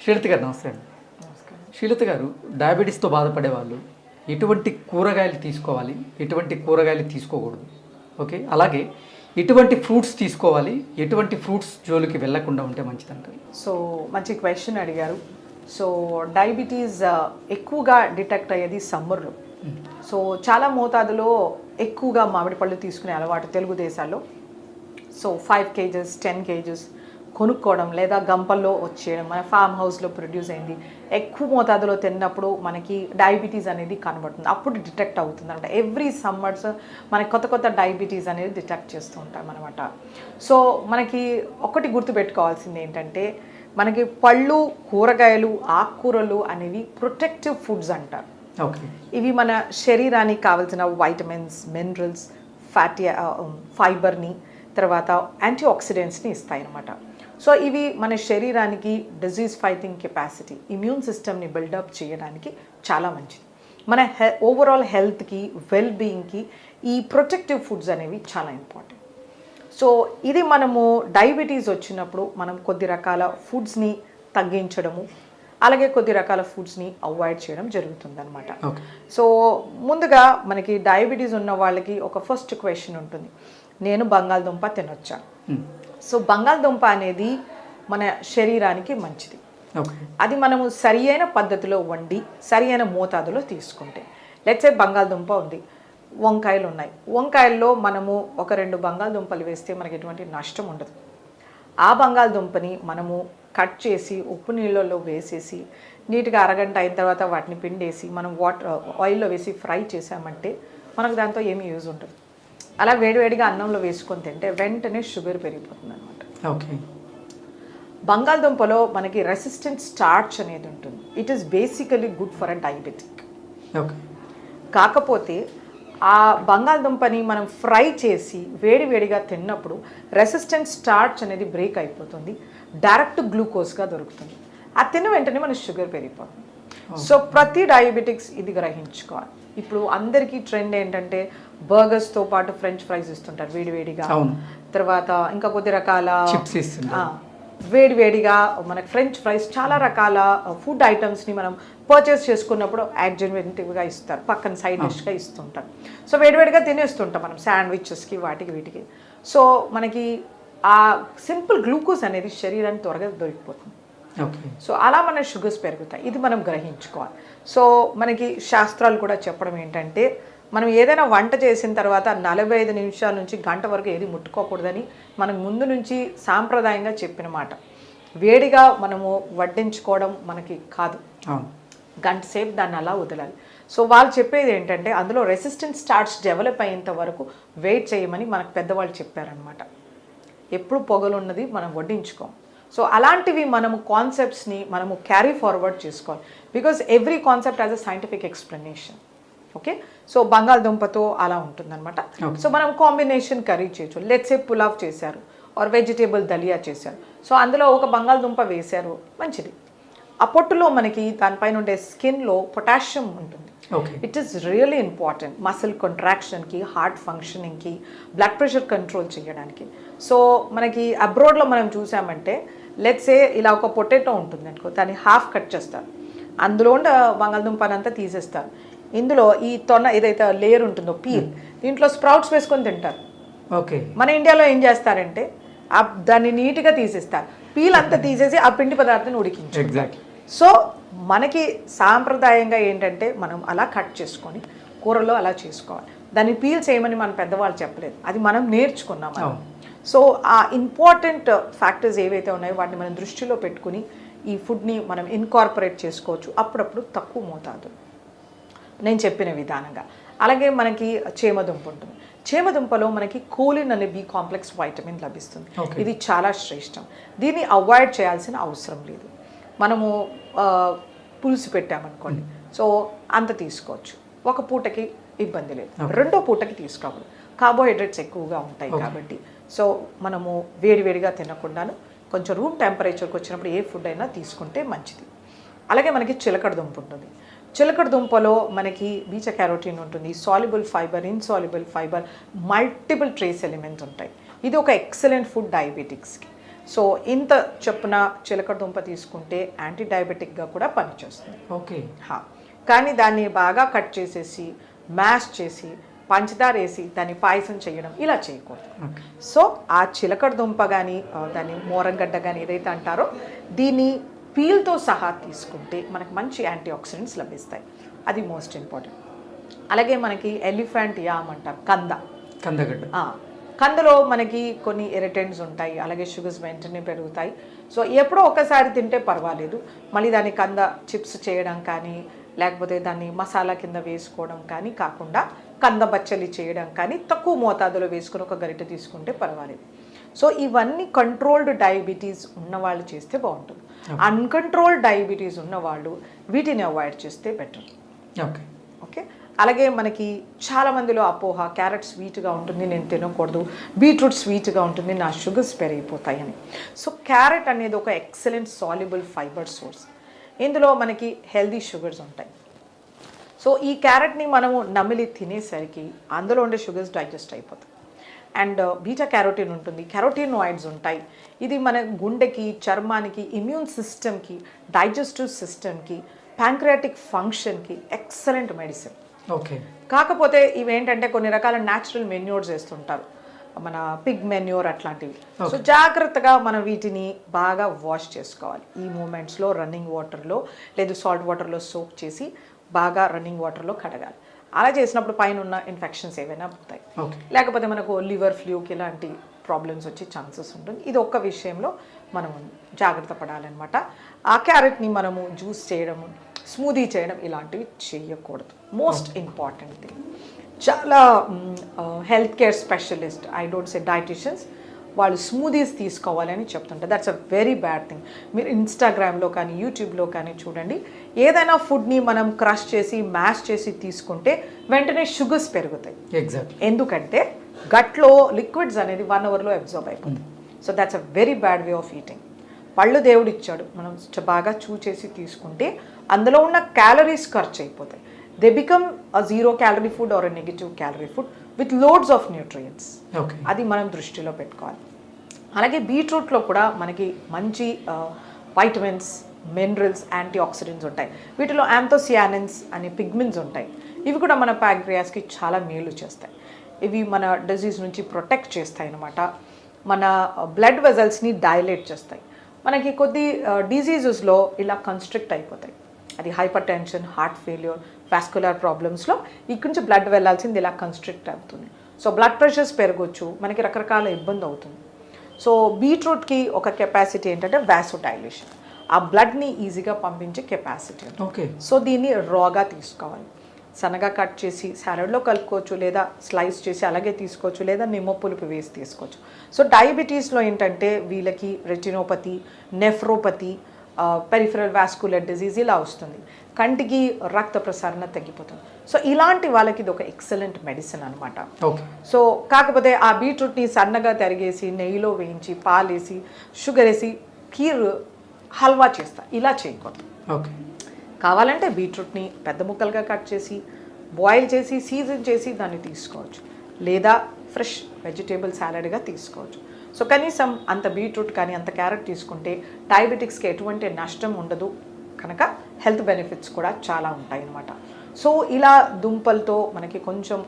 శ్రీలత గారు నమస్తే అండి. శ్రీలత గారు, డయాబెటీస్తో బాధపడే వాళ్ళు ఎటువంటి కూరగాయలు తీసుకోవాలి, ఎటువంటి కూరగాయలు తీసుకోకూడదు, ఓకే, అలాగే ఎటువంటి ఫ్రూట్స్ తీసుకోవాలి, ఎటువంటి ఫ్రూట్స్ జోలికి వెళ్లకుండా ఉంటే మంచిదంటారు? సో మంచి క్వశ్చన్ అడిగారు. సో డయాబెటీస్ ఎక్కువగా డిటెక్ట్ అయ్యేది సమ్మర్లో. సో చాలా మోతాదులో ఎక్కువగా మామిడి పళ్ళు తీసుకునే అలవాటు తెలుగు దేశాల్లో. సో 5 kgs 10 kgs కొనుక్కోవడం లేదా గంపల్లో వచ్చేయడం, మన ఫామ్ హౌస్లో ప్రొడ్యూస్ అయింది ఎక్కువ మోతాదులో తిన్నప్పుడు మనకి డయాబెటీస్ అనేది కనబడుతుంది, అప్పుడు డిటెక్ట్ అవుతుంది అనమాట. ఎవ్రీ సమ్మర్స్ మనకి కొత్త కొత్త డయాబెటీస్ అనేది డిటెక్ట్ చేస్తూ ఉంటాం అనమాట. సో మనకి ఒకటి గుర్తుపెట్టుకోవాల్సింది ఏంటంటే, మనకి పళ్ళు, కూరగాయలు, ఆకుకూరలు అనేవి ప్రొటెక్టివ్ ఫుడ్స్ అంటారు. ఓకే, ఇవి మన శరీరానికి కావాల్సిన వైటమిన్స్, మినరల్స్, ఫ్యాటీ ఫైబర్ని, తర్వాత యాంటీ ఆక్సిడెంట్స్ని ఇస్తాయి అన్నమాట. సో ఇవి మన శరీరానికి డిజీజ్ ఫైటింగ్ కెపాసిటీ, ఇమ్యూన్ సిస్టమ్ని బిల్డప్ చేయడానికి చాలా మంచిది. మన ఓవరాల్ హెల్త్కి, వెల్ బీయింగ్కి ఈ ప్రొటెక్టివ్ ఫుడ్స్ అనేవి చాలా ఇంపార్టెంట్. సో ఇది మనము డయాబెటీస్ వచ్చినప్పుడు మనం కొద్ది రకాల ఫుడ్స్ని తగ్గించడము, అలాగే కొద్ది రకాల ఫుడ్స్ని అవాయిడ్ చేయడం జరుగుతుందన్నమాట. సో ముందుగా మనకి డయాబెటీస్ ఉన్న వాళ్ళకి ఒక ఫస్ట్ క్వశ్చన్ ఉంటుంది, నేను బంగాళదుంప తినొచ్చా? సో బంగాళదుంప అనేది మన శరీరానికి మంచిది. అది మనము సరి అయిన పద్ధతిలో వండి సరి అయిన మోతాదులో తీసుకుంటే, లెట్స్ సే బంగాళదుంప ఉంది, వంకాయలు ఉన్నాయి, వంకాయల్లో మనము ఒక 2 బంగాళదుంపలు వేస్తే మనకి ఎటువంటి నష్టం ఉండదు. ఆ బంగాళదుంపని మనము కట్ చేసి ఉప్పు నీళ్ళల్లో వేసేసి నీట్గా అరగంట అయిన తర్వాత వాటిని పిండేసి మనం ఆయిల్లో వేసి ఫ్రై చేసామంటే మనకు దాంతో ఏమీ యూజ్ ఉంటుంది. అలా వేడివేడిగా అన్నంలో వేసుకొని తింటే వెంటనే షుగర్ పెరిగిపోతుంది అనమాట. ఓకే, బంగాళదుంపలో మనకి రెసిస్టెంట్ స్టార్చ్ అనేది ఉంటుంది. It is basically good for a diabetic. Okay, కాకపోతే ఆ బంగాళదుంపని మనం ఫ్రై చేసి వేడివేడిగా తిన్నప్పుడు రెసిస్టెంట్ స్టార్చ్ అనేది బ్రేక్ అయిపోతుంది, డైరెక్ట్ గ్లూకోజ్గా దొరుకుతుంది. అది తిన్న వెంటనే మన షుగర్ పెరిగిపోతుంది. సో ప్రతి డయాబెటిక్స్ ఇది గ్రహించుకోవాలి. ఇప్పుడు అందరికీ ట్రెండ్ ఏంటంటే బర్గర్స్తో పాటు ఫ్రెంచ్ ఫ్రైస్ ఇస్తుంటారు వేడివేడిగా, తర్వాత ఇంకా కొద్ది రకాల వేడివేడిగా మనకి ఫ్రెంచ్ ఫ్రైస్, చాలా రకాల ఫుడ్ ఐటమ్స్ని మనం పర్చేస్ చేసుకున్నప్పుడు యాడ్జెన్టివ్గా ఇస్తారు, పక్కన సైడ్ డిష్గా ఇస్తుంటారు. సో వేడివేడిగా తినేస్తుంటాం మనం శాండ్విచెస్కి, వాటికి వీటికి. సో మనకి ఆ సింపుల్ గ్లూకోజ్ అనేది శరీరానికి త్వరగా దొరికిపోతుంది. సో అలా మన షుగర్స్ పెరుగుతాయి, ఇది మనం గ్రహించుకోవాలి. సో మనకి శాస్త్రాలు కూడా చెప్పడం ఏంటంటే, మనం ఏదైనా వంట చేసిన తర్వాత 45 నిమిషాల నుంచి గంట వరకు ఏది ముట్టుకోకూడదని మనకు ముందు నుంచి సాంప్రదాయంగా చెప్పిన మాట. వేడిగా మనము వడ్డించుకోవడం మనకి కాదు, గంట సేపు దాన్ని అలా వదలాలి. సో వాళ్ళు చెప్పేది ఏంటంటే, అందులో రెసిస్టెంట్ స్టార్చ్ డెవలప్ అయ్యేంత వరకు వెయిట్ చేయమని మనకు పెద్దవాళ్ళు చెప్పారనమాట. ఎప్పుడు పొగలున్నది మనం వడ్డించుకోం. సో అలాంటివి మనము కాన్సెప్ట్స్ని మనము క్యారీ ఫార్వర్డ్ చేసుకోవాలి, because every concept has a scientific explanation. Okay, so బంగాళదుంపతో అలా ఉంటుందన్నమాట. సో మనం కాంబినేషన్ కర్రీ చేయొచ్చు. లెట్స్ సే పులావ్ చేశారు ఆర్ వెజిటేబుల్ దలియా చేశారు, సో అందులో ఒక బంగాళదుంప వేశారు, మంచిది. ఆ పొట్టులో మనకి దానిపైన ఉండే స్కిన్లో పొటాషియం ఉంటుంది. It is really important muscle కాంట్రాక్షన్కి, హార్ట్ ఫంక్షనింగ్కి, బ్లడ్ ప్రెషర్ కంట్రోల్ చేయడానికి. సో మనకి అబ్రాడ్లో మనం చూసామంటే, లెట్స్ సే ఇలా ఒక పొటాటో ఉంటుంది అనుకో, దాన్ని హాఫ్ కట్ చేస్తారు, అందులో ఉండే బంగాళదుంపనంతా తీసేస్తారు, ఇందులో ఈ తొన ఏదైతే లేయర్ ఉంటుందో పీల్, దీంట్లో స్ప్రౌట్స్ వేసుకొని తింటారు. ఓకే, మన ఇండియాలో ఏం చేస్తారంటే దాన్ని నీట్గా తీసేస్తారు, పీల్ అంతా తీసేసి ఆ పిండి పదార్థాన్ని ఉడికించారు. సో మనకి సాంప్రదాయంగా ఏంటంటే మనం అలా కట్ చేసుకొని కూరలో అలా చేసుకోవాలి, దాన్ని పీల్ చేయమని మన పెద్దవాళ్ళు చెప్పలేదు, అది మనం నేర్చుకున్నాం. సో ఆ ఇంపార్టెంట్ ఫ్యాక్టర్స్ ఏవైతే ఉన్నాయో వాటిని మనం దృష్టిలో పెట్టుకుని ఈ ఫుడ్ని మనం ఇన్కార్పొరేట్ చేసుకోవచ్చు, అప్పుడప్పుడు తక్కువ మోతాదు నేను చెప్పిన విధానంగా. అలాగే మనకి చేమదుంప ఉంటుంది, చేమదుంపలో మనకి కోలిన్ అనే బి కాంప్లెక్స్ వైటమిన్ లభిస్తుంది. ఇది చాలా శ్రేష్టం, దీన్ని అవాయిడ్ చేయాల్సిన అవసరం లేదు. మనము పులుసు పెట్టామనుకోండి, సో అంత తీసుకోవచ్చు, ఒక పూటకి ఇబ్బంది లేదు, రెండో పూటకి తీసుకోకూడదు, కార్బోహైడ్రేట్స్ ఎక్కువగా ఉంటాయి కాబట్టి. సో మనము వేడివేడిగా తినకుండాను కొంచెం రూమ్ టెంపరేచర్కి వచ్చినప్పుడు ఏ ఫుడ్ అయినా తీసుకుంటే మంచిది. అలాగే మనకి చిలకడ దుంప ఉంటుంది, చిలకడ దుంపలో మనకి బీటా క్యారోటీన్ ఉంటుంది, soluble fibre, insoluble fibre, multiple trace elements ఉంటాయి. ఇది ఒక ఎక్సలెంట్ ఫుడ్ డయాబెటిక్స్కి. సో ఇంత చొప్పున చిలకడ దుంప తీసుకుంటే యాంటీ డయాబెటిక్గా కూడా పనిచేస్తుంది. ఓకే. కానీ దాన్ని బాగా కట్ చేసేసి మ్యాష్ చేసి పంచదార వేసి దాన్ని పాయసం చేయడం ఇలా చేయకూడదు. సో ఆ చిలకడ దుంప కానీ దాన్ని మోరంగడ్డ కానీ ఏదైతే అంటారో దీన్ని పీల్తో సహా తీసుకుంటే మనకు మంచి యాంటీ ఆక్సిడెంట్స్ లభిస్తాయి. అది మోస్ట్ ఇంపార్టెంట్. అలాగే మనకి ఎలిఫెంట్ యామ్ అంటారు, కందగడ్డ. కందలో మనకి కొన్ని ఇరిటెంట్స్ ఉంటాయి, అలాగే షుగర్స్ వెంటనే పెరుగుతాయి. సో ఎప్పుడో ఒకసారి తింటే పర్వాలేదు. మళ్ళీ దాన్ని కంద చిప్స్ చేయడం కానీ లేకపోతే దాన్ని మసాలా కింద వేసుకోవడం కానీ కాకుండా కంద బచ్చలి చేయడం కానీ తక్కువ మోతాదులో వేసుకుని ఒక గరిటె తీసుకుంటే పర్వాలేదు. సో ఇవన్నీ కంట్రోల్డ్ డయాబెటీస్ ఉన్నవాళ్ళు చేస్తే బాగుంటుంది. అన్కంట్రోల్డ్ డయాబెటీస్ ఉన్నవాళ్ళు వీటిని అవాయిడ్ చేస్తే బెటర్. ఓకే. అలాగే మనకి చాలా మందిలో అపోహ, క్యారెట్ స్వీట్గా ఉంటుంది నేను తినకూడదు, బీట్రూట్ స్వీట్గా ఉంటుంది నా షుగర్స్ పెరిగిపోతాయని. సో క్యారెట్ అనేది ఒక ఎక్సలెంట్ సాల్యుబుల్ ఫైబర్ సోర్స్. ఇందులో మనకి హెల్దీ షుగర్స్ ఉంటాయి. సో ఈ క్యారెట్ని మనము నమిలి తినేసరికి అందులో ఉండే షుగర్స్ డైజెస్ట్ అయిపోతాయి. అండ్ బీటా క్యారోటీన్ ఉంటుంది, కెరోటినాయిడ్స్ ఉంటాయి. ఇది మన గుండెకి, చర్మానికి, ఇమ్యూన్ సిస్టమ్కి, డైజెస్టివ్ సిస్టమ్కి, ప్యాంక్రియాటిక్ ఫంక్షన్కి ఎక్సలెంట్ మెడిసిన్. ఓకే. కాకపోతే ఇవేంటంటే కొన్ని రకాల న్యాచురల్ మెన్యూర్స్ వేస్తుంటారు, మన పిగ్ మెన్యూర్ అట్లాంటివి. సో జాగ్రత్తగా మనం వీటిని బాగా వాష్ చేసుకోవాలి. ఈ మూమెంట్స్లో రన్నింగ్ వాటర్లో లేదు సాల్ట్ వాటర్లో సోక్ చేసి బాగా రన్నింగ్ వాటర్లో కడగాలి. అలా చేసినప్పుడు పైన ఉన్న ఇన్ఫెక్షన్స్ ఏవైనా పోతాయి. లేకపోతే మనకు లివర్ ఫ్లూకి ఇలాంటి ప్రాబ్లమ్స్ వచ్చే ఛాన్సెస్ ఉంటుంది. ఇది ఒక్క విషయంలో మనం జాగ్రత్త పడాలన్నమాట. ఆ క్యారెట్ని మనము జ్యూస్ చేయడము, స్మూదీ చేయడం ఇలాంటివి చేయకూడదు. Most important thing. చాలా health care specialist, I don't say dietitians, వాళ్ళు స్మూదీస్ తీసుకోవాలని చెప్తుంటారు. That's a very bad thing. మీరు ఇన్స్టాగ్రామ్లో కానీ యూట్యూబ్లో కానీ చూడండి, ఏదైనా ఫుడ్ని మనం క్రష్ చేసి మ్యాష్ చేసి తీసుకుంటే వెంటనే షుగర్స్ పెరుగుతాయి. ఎగ్జాక్ట్. ఎందుకంటే గట్లో లిక్విడ్స్ అనేది 1 అవర్లో అబ్జార్బ్ అయిపోతుంది. So that's a very bad way of eating. పళ్ళు దేవుడు ఇచ్చాడు, మనం బాగా చేసి తీసుకుంటే అందులో ఉన్న క్యాలరీస్ ఖర్చు అయిపోతాయి. They become a 0 calorie food are a negative calorie food with loads of nutrients. అది మనం దృష్టిలో పెట్టుకోవాలి. అలాగే బీట్రూట్లో కూడా మనకి మంచి వైటమిన్స్, మినరల్స్, యాంటీ ఆక్సిడెంట్స్ ఉంటాయి. వీటిలో యాంథోసియానిన్స్ అనే పిగ్మెంట్స్ ఉంటాయి. ఇవి కూడా మన ప్యాంక్రియాస్కి చాలా మేలు చేస్తాయి. ఇవి మన డిజీజ్ నుంచి ప్రొటెక్ట్ చేస్తాయి అన్నమాట. మన బ్లడ్ వెజల్స్ని డైలేట్ చేస్తాయి. మనకి కొద్ది డిజీజెస్లో ఇలా కన్స్ట్రిక్ట్ అయిపోతాయి. అది hypertension, heart failure, vascular ప్రాబ్లమ్స్లో ఇక్కడి నుంచి బ్లడ్ వెళ్ళాల్సింది ఇలా కన్స్ట్రిక్ట్ అవుతుంది. సో బ్లడ్ ప్రెషర్స్ పెరగవచ్చు, మనకి రకరకాల ఇబ్బంది అవుతుంది. సో బీట్రూట్కి ఒక కెపాసిటీ ఏంటంటే వాసోడైలేషన్, ఆ బ్లడ్ని ఈజీగా పంపించే కెపాసిటీ. ఓకే. సో దీన్ని రాగా తీసుకోవాలి. సన్నగా కట్ చేసి సాలడ్లో కలుపుకోవచ్చు, లేదా స్లైస్ చేసి అలాగే తీసుకోవచ్చు, లేదా నిమ్మ పులుపు వేసి తీసుకోవచ్చు. సో డయాబెటీస్లో ఏంటంటే వీళ్ళకి retinopathy, nephropathy, peripheral vascular disease ఇలా వస్తుంది. కంటికి రక్త ప్రసరణ తగ్గిపోతుంది. సో ఇలాంటి వాళ్ళకి ఇది ఒక ఎక్సలెంట్ మెడిసిన్ అనమాట. సో కాకపోతే ఆ బీట్రూట్ని సన్నగా తరిగేసి నెయ్యిలో వేయించి పాలేసి షుగర్ వేసి కీర్ హల్వా చేస్తా, ఇలా చేయకూడదు. ఓకే. కావాలంటే బీట్రూట్ని పెద్ద ముక్కలుగా కట్ చేసి బాయిల్ చేసి సీజన్ చేసి దాన్ని తీసుకోవచ్చు, లేదా ఫ్రెష్ వెజిటేబుల్ సాలడ్గా తీసుకోవచ్చు. సో కనీసం అంత బీట్రూట్ కానీ అంత క్యారెట్ తీసుకుంటే డయాబెటిక్స్కి ఎటువంటి నష్టం ఉండదు కనుక హెల్త్ బెనిఫిట్స్ కూడా చాలా ఉంటాయి అన్నమాట. సో ఇలా దుంపలతో మనకి కొంచెం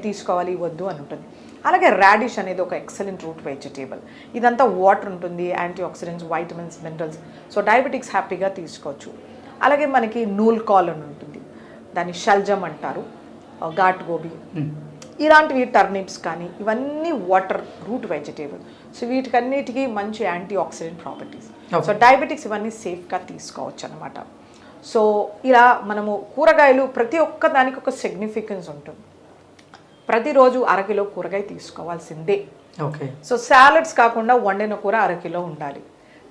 తీసుకోవాలి వద్దు అని ఉంటుంది. అలాగే రాడిష్ అనేది ఒక ఎక్సలెంట్ రూట్ వెజిటేబుల్. ఇదంతా వాటర్ ఉంటుంది, antioxidants, vitamins, minerals. So diabetics హ్యాపీగా తీసుకోవచ్చు. అలాగే మనకి నూల్ కాల్ అని ఉంటుంది, దాన్ని షల్జమ్ అంటారు, ఘాట్ గోబీ, ఇలాంటివి టర్నిప్స్ కానీ ఇవన్నీ వాటర్ రూట్ వెజిటేబుల్. సో వీటికన్నిటికీ మంచి anti oxidant properties. So diabetics ఇవన్నీ సేఫ్గా తీసుకోవచ్చు అనమాట. సో ఇలా మనము కూరగాయలు ప్రతి ఒక్క దానికి ఒక సిగ్నిఫికెన్స్ ఉంటుంది. ప్రతిరోజు అరకిలో కూరగాయ తీసుకోవాల్సిందే. ఓకే. సో సాలడ్స్ కాకుండా వండిన కూర అరకిలో ఉండాలి,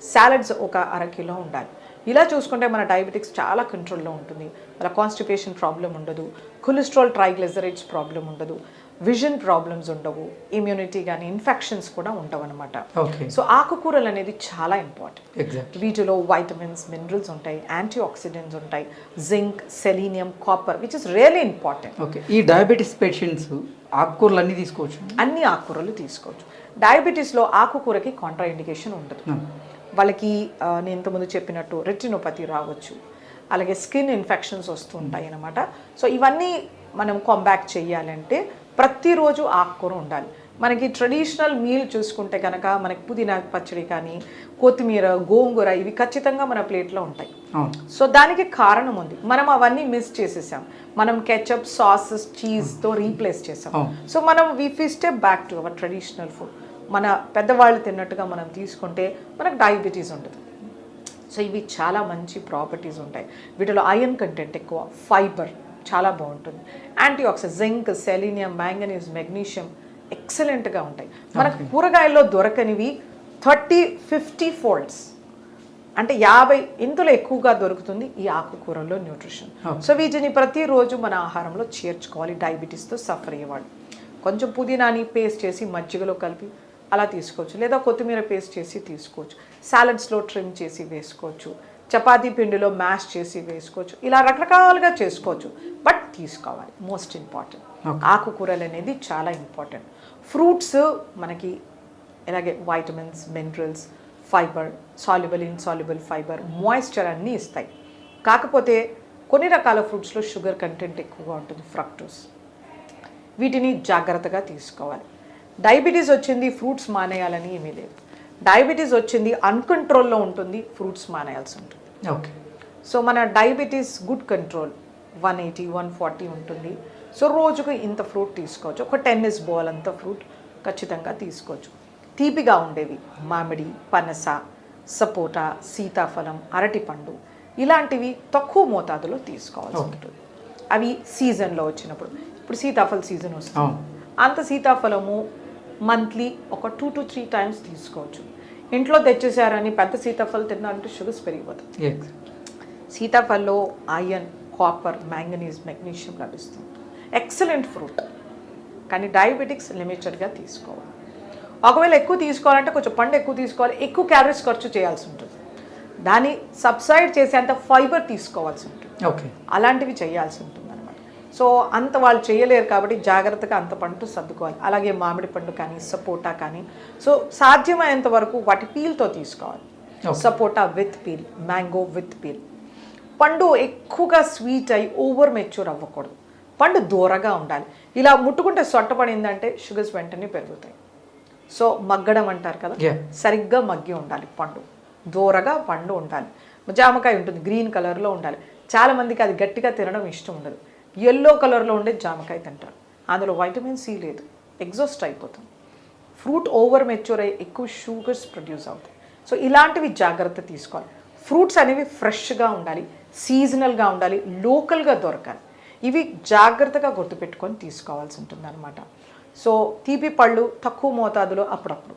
సాలడ్స్ ఒక అరకిలో ఉండాలి. ఇలా చూసుకుంటే మన డయాబెటిక్స్ చాలా కంట్రోల్లో ఉంటుంది. మన కాన్స్టిపేషన్ ప్రాబ్లం ఉండదు, కొలెస్ట్రాల్, ట్రైగ్లిజరైడ్స్ ప్రాబ్లం ఉండదు, విజన్ ప్రాబ్లమ్స్ ఉండవు, ఇమ్యూనిటీ కానీ ఇన్ఫెక్షన్స్ కూడా ఉండవు అనమాట. సో ఆకుకూరలు అనేది చాలా ఇంపార్టెంట్. వీటిలో వైటమిన్స్, మినరల్స్ ఉంటాయి, యాంటీ ఆక్సిడెంట్స్ ఉంటాయి, zinc, selenium, copper, which is really important. Okay. ఈ డయాబెటీస్ పేషెంట్స్ ఆకుకూరలు అన్నీ తీసుకోవచ్చు. అన్ని ఆకుకూరలు తీసుకోవచ్చు. డయాబెటీస్లో ఆకుకూరకి కాంట్రా ఇండికేషన్ ఉండదు. వాళ్ళకి నేను ఇంతకుముందు చెప్పినట్టు రెటినోపతి రావచ్చు, అలాగే స్కిన్ ఇన్ఫెక్షన్స్ వస్తుంటాయి అన్నమాట. సో ఇవన్నీ మనం కాంబ్యాక్ చేయాలంటే ప్రతిరోజు ఆకుకూర ఉండాలి. మనకి ట్రెడిషనల్ మీల్ చూసుకుంటే కనుక మనకి పుదీనా పచ్చడి కానీ, కొత్తిమీర, గోంగూర ఇవి ఖచ్చితంగా మన ప్లేట్లో ఉంటాయి. సో దానికి కారణం ఉంది, మనం అవన్నీ మిస్ చేసేసాం. మనం కెచప్, సాసెస్, చీజ్తో రీప్లేస్ చేసాం. సో మనం we step back to our traditional food. మన పెద్దవాళ్ళు తిన్నట్టుగా మనం తీసుకుంటే మనకు డయాబెటీస్ ఉంటుంది. సో ఇవి చాలా మంచి ప్రాపర్టీస్ ఉంటాయి. వీటిలో ఐరన్ కంటెంట్ ఎక్కువ, ఫైబర్ చాలా బాగుంటుంది, anti oxidant, zinc, selenium, manganese, magnesium ఎక్సలెంట్గా ఉంటాయి. మనకు కూరగాయల్లో దొరకనివి 30-50 ఫోల్డ్స్, అంటే 50 ఇంతలో ఎక్కువగా దొరుకుతుంది ఈ ఆకుకూరల్లో న్యూట్రిషన్. సో వీటిని ప్రతిరోజు మన ఆహారంలో చేర్చుకోవాలి. డయాబెటీస్తో సఫర్ అయ్యేవాళ్ళు కొంచెం పుదీనాని పేస్ట్ చేసి మజ్జిగలో కలిపి అలా తీసుకోవచ్చు, లేదా కొత్తిమీర పేస్ట్ చేసి తీసుకోవచ్చు, సాలడ్స్లో ట్రిమ్ చేసి వేసుకోవచ్చు, చపాతీ పిండిలో మ్యాష్ చేసి వేసుకోవచ్చు. ఇలా రకరకాలుగా చేసుకోవచ్చు, బట్ తీసుకోవాలి. మోస్ట్ ఇంపార్టెంట్ ఆకుకూరలు అనేది చాలా ఇంపార్టెంట్. ఫ్రూట్స్ మనకి ఇలాగే vitamins, minerals, fibre, soluble, insoluble fibre, moisture అన్నీ ఇస్తాయి. కాకపోతే కొన్ని రకాల ఫ్రూట్స్లో షుగర్ కంటెంట్ ఎక్కువగా ఉంటుంది, ఫ్రక్టోస్. వీటిని జాగ్రత్తగా తీసుకోవాలి. డయాబెటీస్ వచ్చింది ఫ్రూట్స్ మానేయాలని ఏమీ లేదు. డయాబెటీస్ వచ్చింది అన్కంట్రోల్లో ఉంటుంది, ఫ్రూట్స్ మానేయాల్సి ఉంటుంది. ఓకే. సో మన డయాబెటీస్ గుడ్ కంట్రోల్ 180-140 ఉంటుంది. సో రోజుకు ఇంత ఫ్రూట్ తీసుకోవచ్చు, ఒక టెన్నిస్ బాల్ అంత ఫ్రూట్ ఖచ్చితంగా తీసుకోవచ్చు. తీపిగా ఉండేవి మామిడి, పనస, సపోటా, సీతాఫలం, అరటిపండు ఇలాంటివి తక్కువ మోతాదులో తీసుకోవాల్సి ఉంటుంది. అవి సీజన్లో వచ్చినప్పుడు, ఇప్పుడు సీతాఫల సీజన్ వస్తుంది, అంత సీతాఫలము మంత్లీ ఒక 2 to 3 టైమ్స్ తీసుకోవచ్చు. ఇంట్లో తెచ్చేసారని పెద్ద సీతాఫలం తిన్నారంటే షుగర్స్ పెరిగిపోతాయి. సీతాఫలంలో ఐరన్, కాపర్, మ్యాంగనీస్, మెగ్నీషియం లభిస్తుంది. ఎక్సలెంట్ ఫ్రూట్, కానీ డయాబెటిక్స్ లిమిటెడ్గా తీసుకోవాలి. ఒకవేళ ఎక్కువ తీసుకోవాలంటే కొంచెం పండు ఎక్కువ తీసుకోవాలి, ఎక్కువ క్యాలరీస్ ఖర్చు చేయాల్సి ఉంటుంది, దాన్ని సబ్సైడ్ చేసేంత ఫైబర్ తీసుకోవాల్సి ఉంటుంది. ఓకే, అలాంటివి చేయాల్సి ఉంటుంది అనమాట. సో అంత వాళ్ళు చేయలేరు కాబట్టి జాగ్రత్తగా అంత పండు సర్దుకోవాలి. అలాగే మామిడి పండు కానీ, సపోటా కానీ, సో సాధ్యమైనంత వరకు వాటి పీల్తో తీసుకోవాలి. Sapota with peel, mango with peel. పండు ఎక్కువగా స్వీట్ అయి ఓవర్ మెచ్యూర్ అవ్వకూడదు, పండు దూరగా ఉండాలి. ఇలా ముట్టుకుంటే సొట్టపడిందంటే షుగర్స్ వెంటనే పెరుగుతాయి. సో మగ్గడం అంటారు కదా, సరిగ్గా మగ్గి ఉండాలి పండు, దూరగా పండు ఉండాలి. జామకాయ ఉంటుంది గ్రీన్ కలర్లో ఉండాలి. చాలామందికి అది గట్టిగా తినడం ఇష్టం ఉండదు, ఎల్లో కలర్లో ఉండే జామకాయ తింటారు, అందులో వైటమిన్ సి లేదు, ఎగ్జాస్ట్ అయిపోతుంది. ఫ్రూట్ ఓవర్ మెచ్యూర్ అయ్యి ఎక్కువ షుగర్స్ ప్రొడ్యూస్ అవుతాయి. సో ఇలాంటివి జాగ్రత్త తీసుకోవాలి. ఫ్రూట్స్ అనేవి ఫ్రెష్గా ఉండాలి, సీజనల్గా ఉండాలి, లోకల్గా దొరకాలి. ఇవి జాగ్రత్తగా గుర్తుపెట్టుకొని తీసుకోవాల్సి ఉంటుంది అనమాట. సో తీపి పళ్ళు తక్కువ మోతాదులో అప్పుడప్పుడు